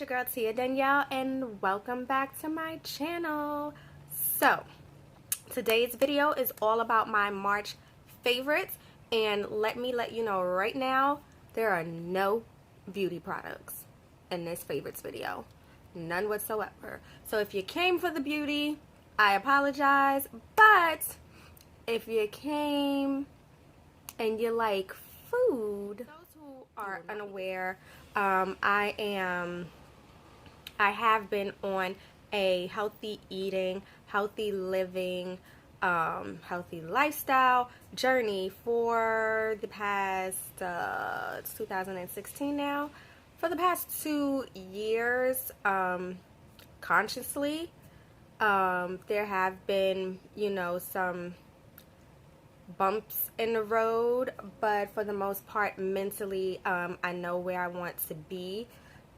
your girl Tia Danielle, and welcome back to my channel. So today's video is all about my March favorites, and let me let you know right now, there are no beauty products in this favorites video, none whatsoever. So if you came for the beauty, I apologize, but if you came and you like food, those who are unaware, I have been on a healthy eating, healthy living, healthy lifestyle journey for the past, it's 2016 now, for the past 2 years, consciously. There have been, some bumps in the road, but for the most part, mentally, I know where I want to be.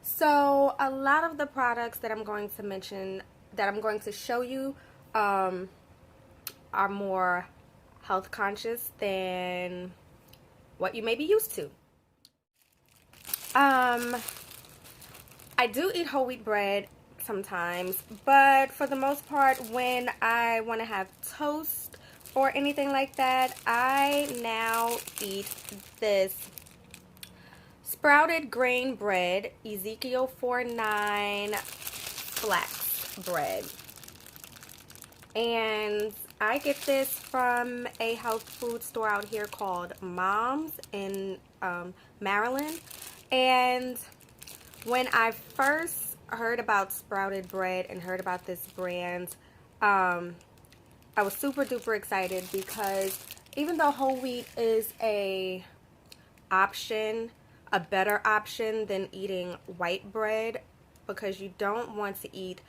So a lot of the products that I'm going to mention, that I'm going to show you, are more health conscious than what you may be used to. I do eat whole wheat bread sometimes, but for the most part, when I want to have toast or anything like that, I now eat this sprouted grain bread, Ezekiel 49 flax bread. And I get this from a health food store out here called Mom's in Maryland. And when I first heard about sprouted bread and heard about this brand, I was super duper excited, because even though whole wheat is a better option than eating white bread, because you don't want to eat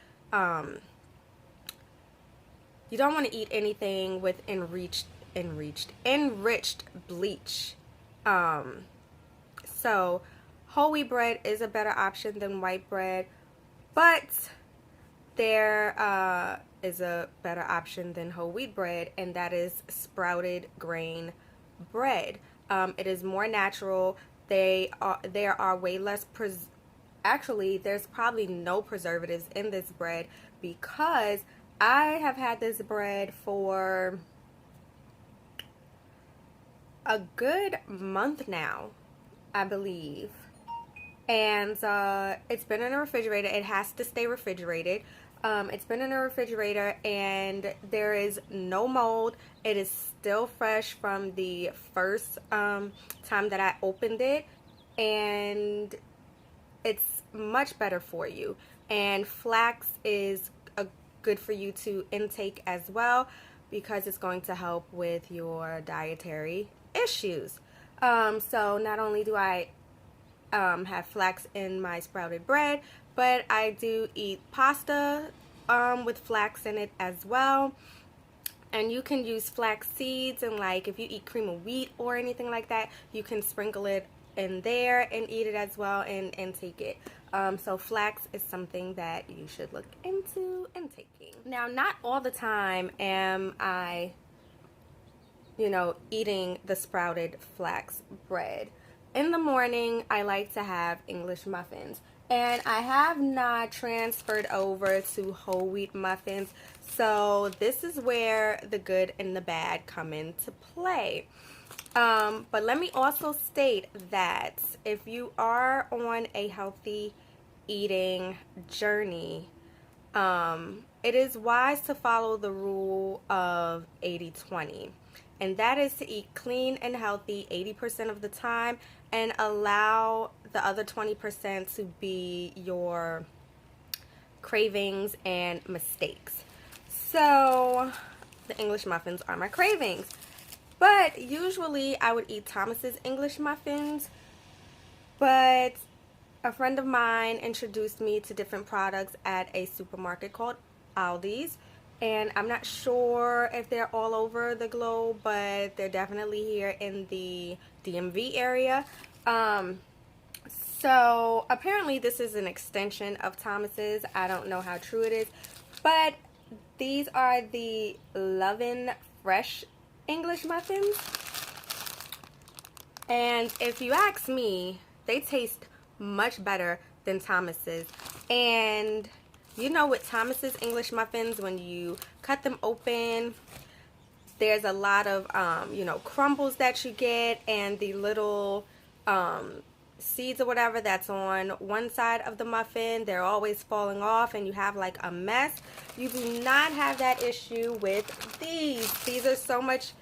anything with enriched bleach. So whole wheat bread is a better option than white bread, but there is a better option than whole wheat bread, and that is sprouted grain bread. It is more natural. There are way less actually, there's probably no preservatives in this bread, because I have had this bread for a good month now, I believe. And it's been in a refrigerator. It has to stay refrigerated. It's been in a refrigerator, and there is no mold. It is still fresh from the first time that I opened it, and it's much better for you. And flax is good for you to intake as well, because it's going to help with your dietary issues. So not only do I have flax in my sprouted bread, but I do eat pasta with flax in it as well. And you can use flax seeds, and like if you eat cream of wheat or anything like that, you can sprinkle it in there and eat it as well, and take it. So flax is something that you should look into and taking. Now, not all the time am I, eating the sprouted flax bread. In the morning, I like to have English muffins, and I have not transferred over to whole wheat muffins, so this is where the good and the bad come into play. But let me also state that if you are on a healthy eating journey, it is wise to follow the rule of 80-20. And that is to eat clean and healthy 80% of the time, and allow the other 20% to be your cravings and mistakes. So the English muffins are my cravings. But usually I would eat Thomas's English muffins, but a friend of mine introduced me to different products at a supermarket called Aldi's. And I'm not sure if they're all over the globe, but they're definitely here in the DMV area. So apparently this is an extension of Thomas's. I don't know how true it is, but these are the Lovin' Fresh English muffins. And if you ask me, they taste much better than Thomas's. And you know, with Thomas's English muffins, when you cut them open, there's a lot of you know, crumbles that you get, and the little seeds or whatever that's on one side of the muffin, they're always falling off and you have like a mess. You do not have that issue with these. These are so much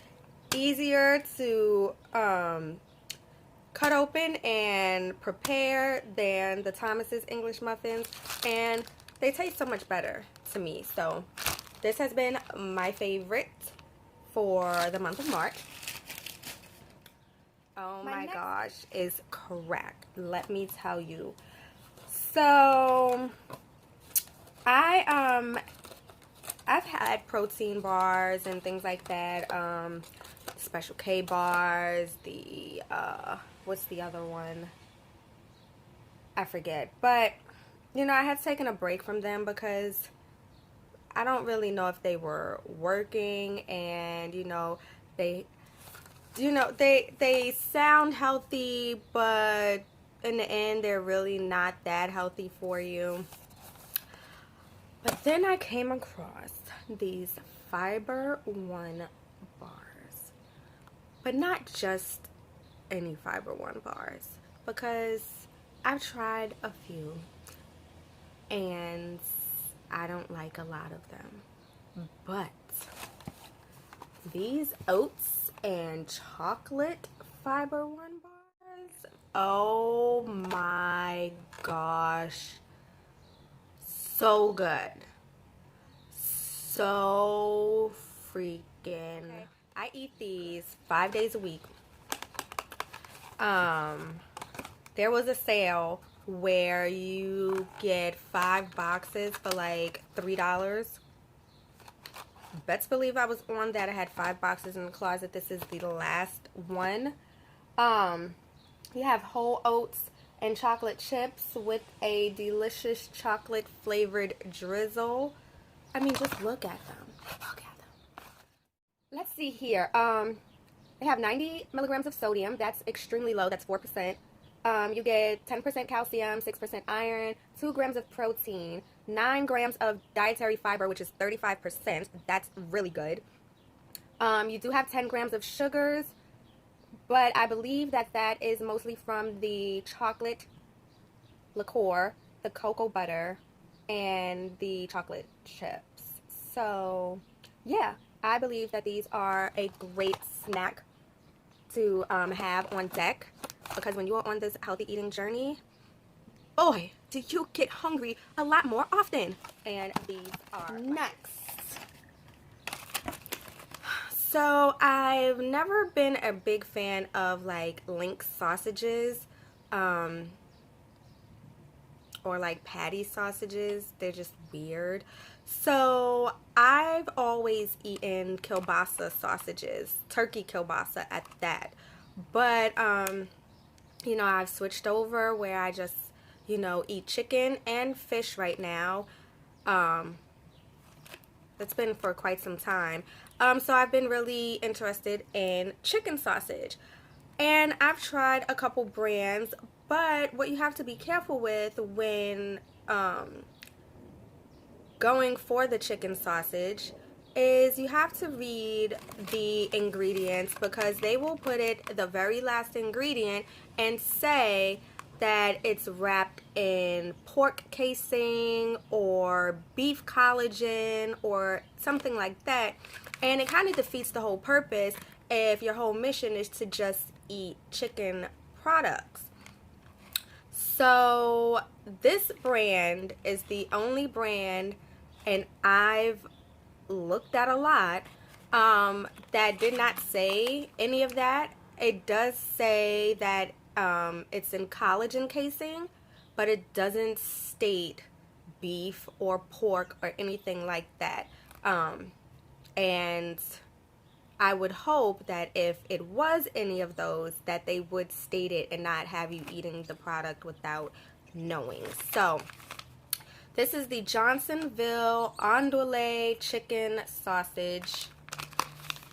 easier to cut open and prepare than the Thomas's English muffins, and they taste so much better to me. So this has been my favorite for the month of March. Oh my gosh, is correct. Let me tell you. So I've had protein bars and things like that. Special K bars, the what's the other one? I forget. But you know, I had taken a break from them because I don't really know if they were working, and you know, they sound healthy, but in the end they're really not that healthy for you. But then I came across these Fiber One bars, but not just any Fiber One bars, because I've tried a few and I don't like a lot of them. But these oats and chocolate Fiber One bars, oh my gosh, so good, so freaking. Okay. I eat these 5 days a week. There was a sale where you get 5 boxes for like $3. Best believe I was on that. I had 5 boxes in the closet. This is the last one. You have whole oats and chocolate chips with a delicious chocolate flavored drizzle. I mean, just look at them. Look at them. Let's see here. They have 90 milligrams of sodium. That's extremely low. That's 4%. You get 10% calcium, 6% iron, 2 grams of protein, 9 grams of dietary fiber, which is 35%. That's really good. You do have 10 grams of sugars, but I believe that that is mostly from the chocolate liqueur, the cocoa butter, and the chocolate chips. So, yeah, I believe that these are a great snack to have on deck, because when you are on this healthy eating journey, boy, do you get hungry a lot more often. And these are next. So I've never been a big fan of like Link sausages, or like patty sausages. They're just weird. So I've always eaten kielbasa sausages, turkey kielbasa at that. But you know, I've switched over where I just, you know, eat chicken and fish right now. It's been for quite some time. So I've been really interested in chicken sausage. And I've tried a couple brands, but what you have to be careful with when going for the chicken sausage is you have to read the ingredients, because they will put it the very last ingredient and say that it's wrapped in pork casing or beef collagen or something like that, and it kind of defeats the whole purpose if your whole mission is to just eat chicken products. So this brand is the only brand, and I've looked at a lot, that did not say any of that. It does say that it's in collagen casing, but it doesn't state beef or pork or anything like that. And I would hope that if it was any of those, that they would state it and not have you eating the product without knowing. So this is the Johnsonville Andouille chicken sausage.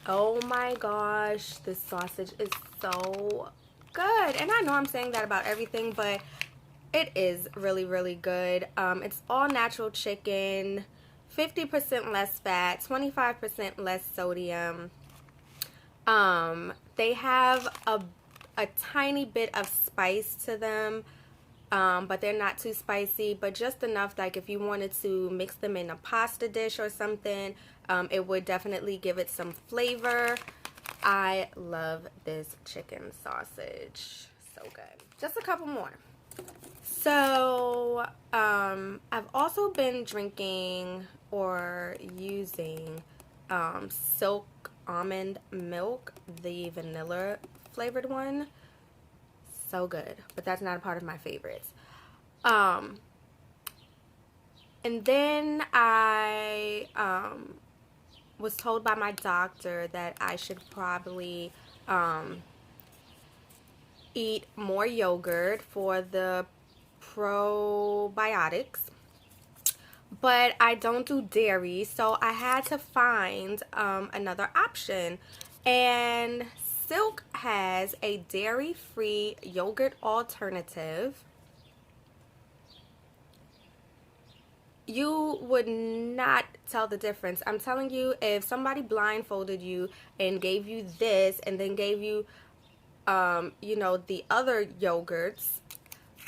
Oh my gosh, this sausage is so good. And I know I'm saying that about everything, but It is really, really good. It's all natural chicken, 50% less fat, 25% less sodium. They have a tiny bit of spice to them, but they're not too spicy, but just enough like if you wanted to mix them in a pasta dish or something, it would definitely give it some flavor. I love this chicken sausage. So good. Just a couple more. So, I've also been drinking or using Silk almond milk, the vanilla flavored one. So good, but that's not a part of my favorites. And then I was told by my doctor that I should probably eat more yogurt for the probiotics, but I don't do dairy, so I had to find another option, and Silk has a dairy-free yogurt alternative. You would not tell the difference. I'm telling you, if somebody blindfolded you and gave you this and then gave you you know, the other yogurts,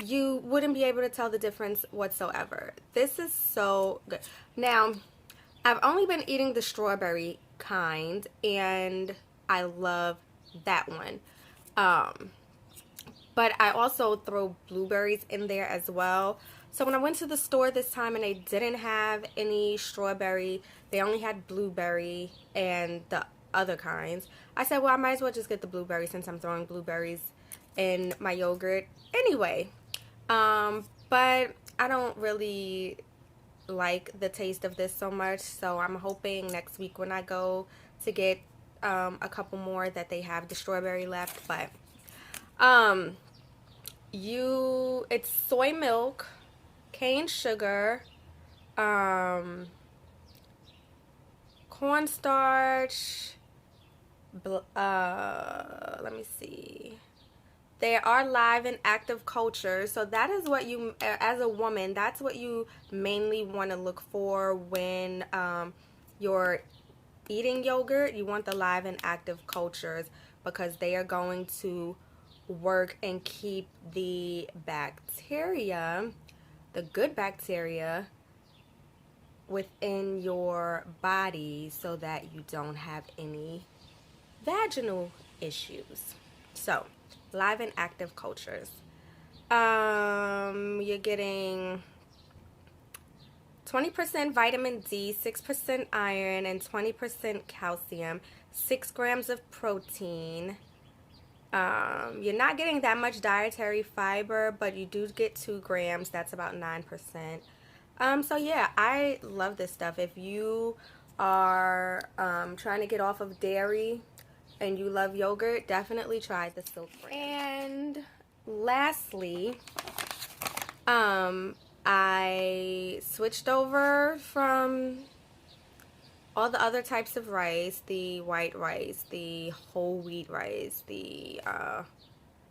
you wouldn't be able to tell the difference whatsoever. This is so good. Now, I've only been eating the strawberry kind, and I love that one. But I also throw blueberries in there as well. So when I went to the store this time and they didn't have any strawberry, they only had blueberry and the other kinds, I said, well, I might as well just get the blueberry since I'm throwing blueberries in my yogurt anyway. But I don't really like the taste of this so much, so I'm hoping next week when I go to get a couple more that they have the strawberry left. But it's soy milk, cane sugar, cornstarch, let me see. They are live and active cultures, so that is what you, as a woman, that's what you mainly want to look for when you're eating yogurt. You want the live and active cultures because they are going to work and keep the bacteria, the good bacteria, within your body so that you don't have any vaginal issues. So, live and active cultures. You're getting 20% vitamin D, 6% iron, and 20% calcium, 6 grams of protein. You're not getting that much dietary fiber, but you do get 2 grams. That's about 9%. So yeah, I love this stuff. If you are trying to get off of dairy and you love yogurt, definitely try the Silk brand. And lastly, I switched over from all the other types of rice, the white rice, the whole wheat rice, the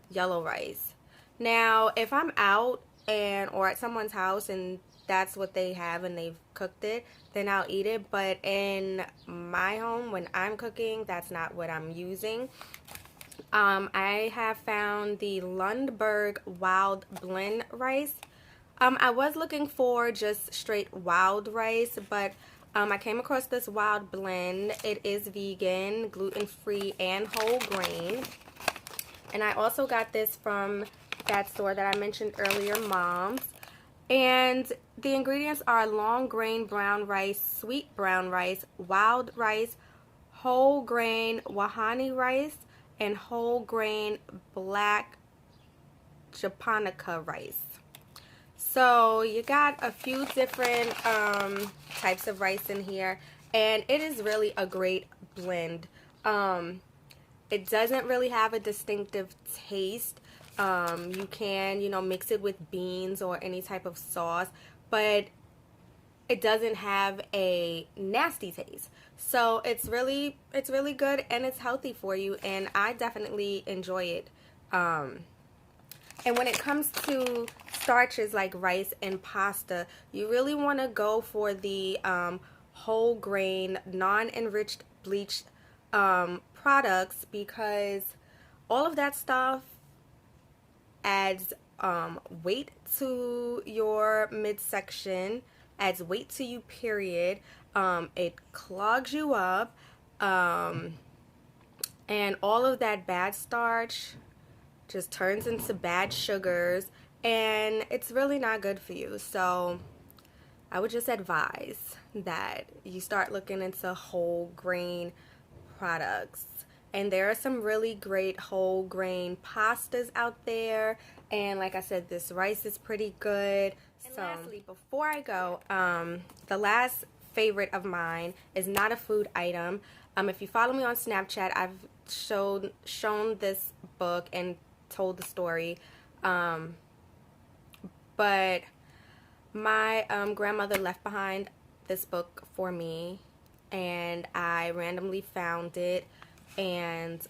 yellow rice. Now, if I'm out or at someone's house and that's what they have and they've cooked it, then I'll eat it. But in my home, when I'm cooking, that's not what I'm using. I have found the Lundberg Wild Blend rice. I was looking for just straight wild rice, but I came across this Wild Blend. It is vegan, gluten-free, and whole grain. And I also got this from that store that I mentioned earlier, Mom's. And the ingredients are long grain brown rice, sweet brown rice, wild rice, whole grain wahani rice, and whole grain black japonica rice. So you got a few different types of rice in here, and it is really a great blend. It doesn't really have a distinctive taste. You can, you know, mix it with beans or any type of sauce, but it doesn't have a nasty taste. So it's really good, and it's healthy for you, and I definitely enjoy it. And when it comes to starches like rice and pasta, you really want to go for the whole grain, non-enriched bleached products, because all of that stuff adds weight to your midsection, adds weight to you, period. It clogs you up, and all of that bad starch just turns into bad sugars, and it's really not good for you. So I would just advise that you start looking into whole grain products. And there are some really great whole grain pastas out there, and like I said, this rice is pretty good. And so lastly, before I go, the last favorite of mine is not a food item. If you follow me on Snapchat, I've shown this book and told the story, but my grandmother left behind this book for me, and I randomly found it, and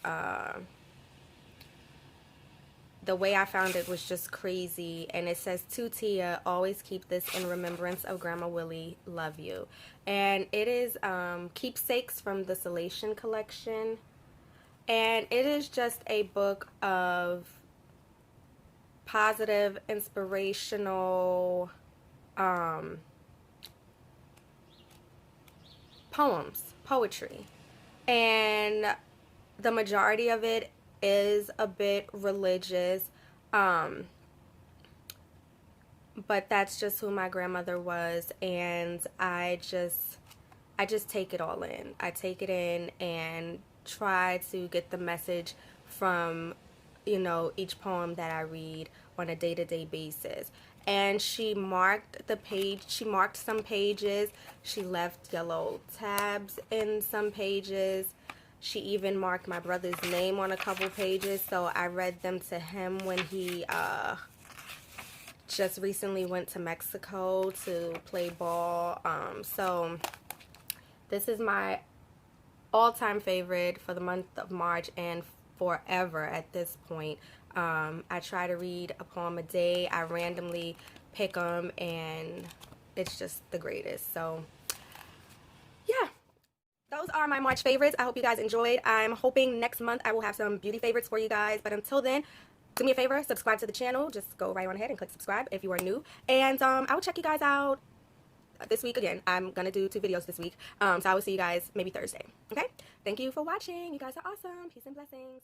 the way I found it was just crazy. And it says, "To Tia, always keep this in remembrance of Grandma Willie, love you." And it is Keepsakes from the Salation collection. And it is just a book of positive, inspirational poetry. And the majority of it is a bit religious, but that's just who my grandmother was, and I just take it all in. I take it in and try to get the message from, you know, each poem that I read on a day-to-day basis. And she marked some pages. She left yellow tabs in some pages. She even marked my brother's name on a couple pages, so I read them to him when he just recently went to Mexico to play ball. So this is my all-time favorite for the month of March and forever at this point. I try to read a poem a day. I randomly pick them, and it's just the greatest. So yeah, those are my March favorites. I hope you guys enjoyed. I'm hoping next month I will have some beauty favorites for you guys, but until then, do me a favor, subscribe to the channel. Just go right on ahead and click subscribe if you are new, and I will check you guys out this week again. I'm gonna do 2 videos this week, so I will see you guys maybe Thursday. Okay, thank you for watching. You guys are awesome. Peace and blessings.